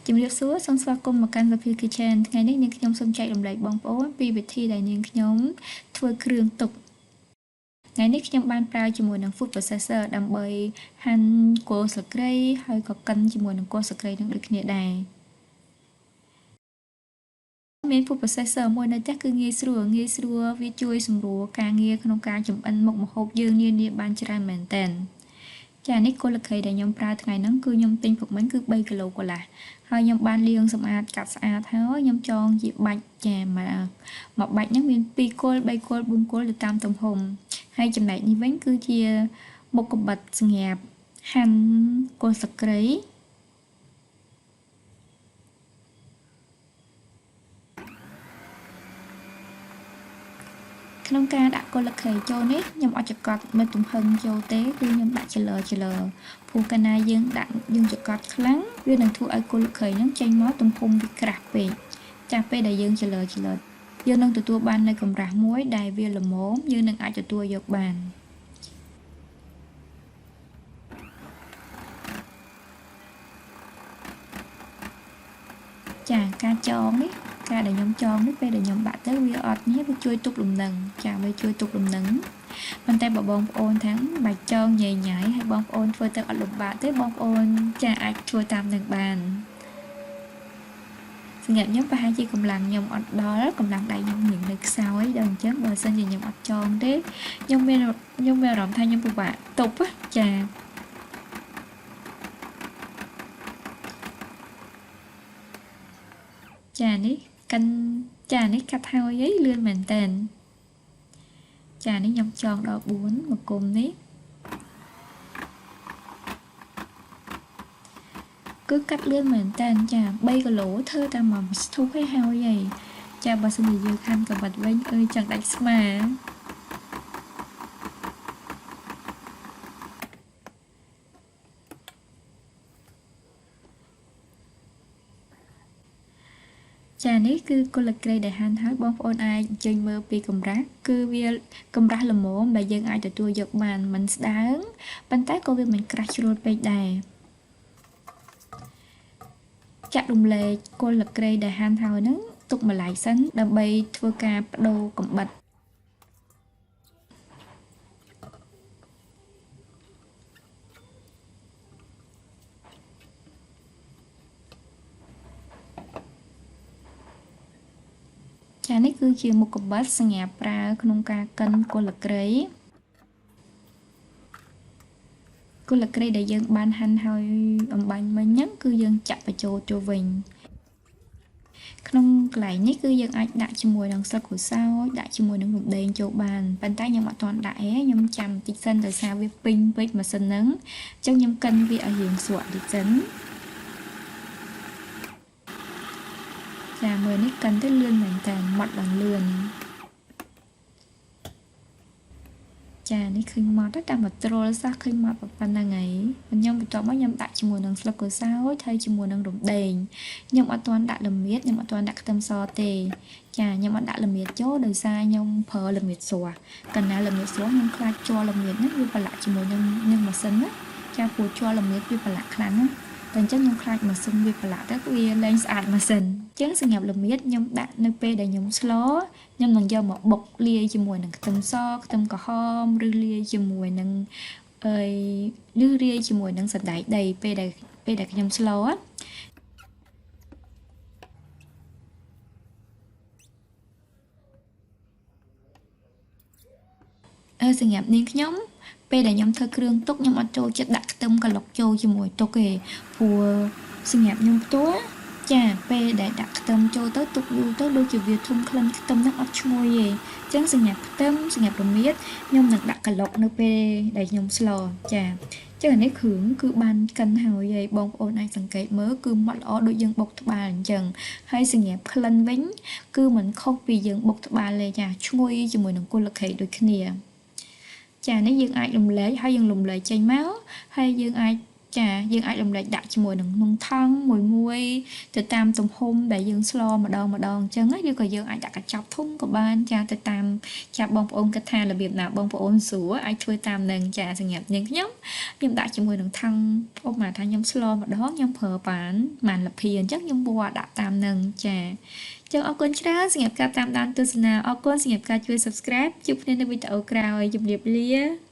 ជំរាបសួរសូមស្វាគមន៍មកកាន់ Sophie Kitchen ថ្ងៃនេះនាងខ្ញុំសូមចែករំលែកបងប្អូនពីវិធីដែលនាងខ្ញុំធ្វើគ្រឿងទុកថ្ងៃនេះខ្ញុំបានប្រើជាមួយនឹង food processor ដើម្បីហាន់គល់ស្លឹកគ្រៃហើយក៏កិនជាមួយនឹងគល់ស្លឹកគ្រៃនឹងដូចគ្នាដែរមាន food processor មួយនៅផ្ទះគឺងាយស្រួលវាជួយសម្រួលការងារក្នុងការចម្អិនមុខម្ហូបយើងនានាបានច្រើនមែនទែនចានេះគល់ស្លឹកគ្រៃដែលខ្ញុំប្រើថ្ងៃហ្នឹងគឺខ្ញុំទិញពុកមិញគឺ3គីឡូកន្លះហើយខ្ញុំបានលាងសម្អាតកាត់ស្អាតហើយខ្ញុំចងជាបាច់ចាមកបាច់ហ្នឹងមាន2គល់3គល់4គល់ទៅតាមទំហំហើយចំណែកនេះវិញគឺជាមុខកាបិតសម្រាប់ហាន់គល់ស្លឹកគ្រៃក្នុងការដាក់គល់ស្លឹកគ្រៃចូលនេះខ្ញុំអត់ចកត់មើលទំហំចូលទេគឺខ្ញុំដាក់ចលើព្រោះកាលណាយើងចកត់ខ្លាំងវានឹងធ្វើឲ្យគល់ស្លឹកគ្រៃហ្នឹងចេញមកទំហំវាក្រាស់ពេកចាពេលដែលយើងចលើយើងនឹងទទួលបាននៅកម្រាស់មួយដែលវាល្មមយើងនឹងអាចទទួលយកបានចាការចងនេះការដែលខ្ញុំចងនេះពេលដែលខ្ញុំបាក់ទៅវាអត់នេះវាជួយទប់លំនឹងចាវាជួយទប់លំនឹងប៉ុន្តែបើបងប្អូនថាបាច់ចងញ៉ៃហើយបងប្អូនធ្វើទៅអត់លំបាកទេបងប្អូនចាអាចធ្វើតាមនឹងបានសម្រាប់ខ្ញុំប្រហែលជាកម្លាំងខ្ញុំអត់ដល់កម្លាំងដៃខ្ញុំនៅខ្សោយដល់អញ្ចឹងបើសិនជាខ្ញុំអត់ចងទេខ្ញុំមានអារម្មណ៍ថាខ្ញុំពិបាកទប់ចានេះនេះកាត់ហើយលឿនមែនតើចានេះខ្ញុំចងដល់4មកគុំនេះគឺកាត់លឿនមែនតើចា3គីឡូធ្វើតែមកស្ទុះឲ្យហើយចាបើសិនជាយើងខានកបាត់វិញអើយចង់ដាច់ស្មាចានេះគឺគល់ស្លឹកគ្រៃដែលហាន់ហើយបងប្អូនអាចអញ្ជើញមើលពីកម្រាស់គឺវាកម្រាស់ល្មមដែលយើងអាចទទួលយកបានមិនស្ដើងប៉ុន្តែក៏វាមិនក្រាស់ជ្រុលពេកដែរចាក់រំលែកគល់ស្លឹកគ្រៃដែលហាន់ហើយហ្នឹងទុកម្លាយសិនដើម្បីធ្វើការបដូរកំបិតចានេះគឺជាមុខកាបិតសម្រាប់ប្រើក្នុងការកិនគល់ស្លឹកគ្រៃគល់ស្លឹកគ្រៃដែលយើងបានហាន់ហើយអំបាញ់មិញហ្នឹងគឺយើងចាក់បញ្ចូលវិញក្នុងកន្លែងនេះគឺយើងអាចដាក់ជាមួយនឹងស្លឹកក្រូចសើចដាក់ជាមួយនឹងរំដេងចូលបានប៉ុន្តែខ្ញុំអត់ទាន់ដាក់ទេខ្ញុំចាំបន្តិចសិនដោយសារវាពេញពេកម៉ាស៊ីនហ្នឹងអញ្ចឹងខ្ញុំកិនវាឲ្យរៀងស្រក់បន្តិចសិនចាមើលនេះកិនទៅលឿនមែនតើម៉ត់ឡើងលឿនចានេះឃើញម៉ត់តែមកត្រុលសោះឃើញម៉ត់ប៉ុណ្ណឹងហើយខ្ញុំបន្ទាប់មកខ្ញុំដាក់ជាមួយនឹងស្លឹកក្រូចសើចហើយជាមួយនឹងរំដេងខ្ញុំអត់ទាន់ដាក់ល្មៀតខ្ញុំអត់ទាន់ដាក់ខ្ទឹមសទេចាខ្ញុំអត់ដាក់ល្មៀតចូលដោយសារខ្ញុំប្រើល្មៀតស្រស់កាលណាល្មៀតស្រស់ខ្ញុំខ្លាចជ័រល្មៀតហ្នឹងវាប្រឡាក់ជាមួយនឹងម៉ាស៊ីនណាចាព្រោះជ័រល្មៀតវាប្រឡាក់ខ្លាំងណាតែអញ្ចឹងខ្ញុំខ្លាចម៉ាស៊ីនវាប្រឡាក់ទៅវាលែងស្អាតម៉ាស៊ីនអញ្ចឹងសម្រាប់ល្មៀតខ្ញុំដាក់នៅពេលដែលខ្ញុំស្លខ្ញុំនឹងយកមកបុកលាយជាមួយនឹងខ្ទឹមសខ្ទឹមក្រហមឬលាយជាមួយនឹងរាយជាមួយនឹងសណ្តែកដីពេលដែលខ្ញុំស្លសម្រាប់នាងខ្ញុំពេលដែលខ្ញុំធ្វើគ្រឿងទុកខ្ញុំអត់ចូលចិត្តដាក់ខ្ទឹមកន្លុកចូលជាមួយទុកទេព្រោះសម្រាប់ខ្ញុំផ្ទាល់ចាពេលដែលដាក់ខ្ទឹមចូលទៅទុកយូរទៅដូចជាវាធុំក្លិនខ្ទឹមហ្នឹងអត់ឈ្ងុយទេអញ្ចឹងសម្រាប់ខ្ទឹមសម្រាប់រមៀតខ្ញុំនឹងដាក់កន្លុកនៅពេលដែលខ្ញុំស្លចាចឹងនេះគ្រឿងគឺបានកិនហើយបងប្អូនអាចសង្កេតមើលគឺម៉ត់ល្អដូចយើងបុកត្បាល់អញ្ចឹងហើយសម្រាប់ក្លិនវិញគឺមិនខុសពីយើងបុកត្បាល់ទេចាឈ្ងុយជាមួយនឹងគល់ស្លឹកគ្រៃដូចគ្នាចានេះយើងអាចរំលែកហើយយើងរំលែកចេញមកហើយយើងអាច ចាយើងអាចរំលែកដាក់ជាមួយនឹងនំថងមួយទៅតាមទំហំដែលយើងស្លម្ដងអញ្ចឹងឬក៏យើងអាចដាក់កញ្ចប់ធំក៏បានចាទៅតាមចាប់បងប្អូនគិតថារបៀបណាបងប្អូនស្រួលអាចធ្វើតាមនឹងចាសម្រាប់នាងខ្ញុំដាក់ជាមួយនឹងថងឧបមាថាខ្ញុំស្លម្ដងខ្ញុំប្រើបានលភាអញ្ចឹងខ្ញុំបួដាក់តាមនឹងចាចឹងអរគុណច្រើនសម្រាប់ការតាមដានទស្សនាអរគុណសម្រាប់ការជួយ Subscribe ជួបគ្នានៅវីដេអូក្រោយជម្រាបលា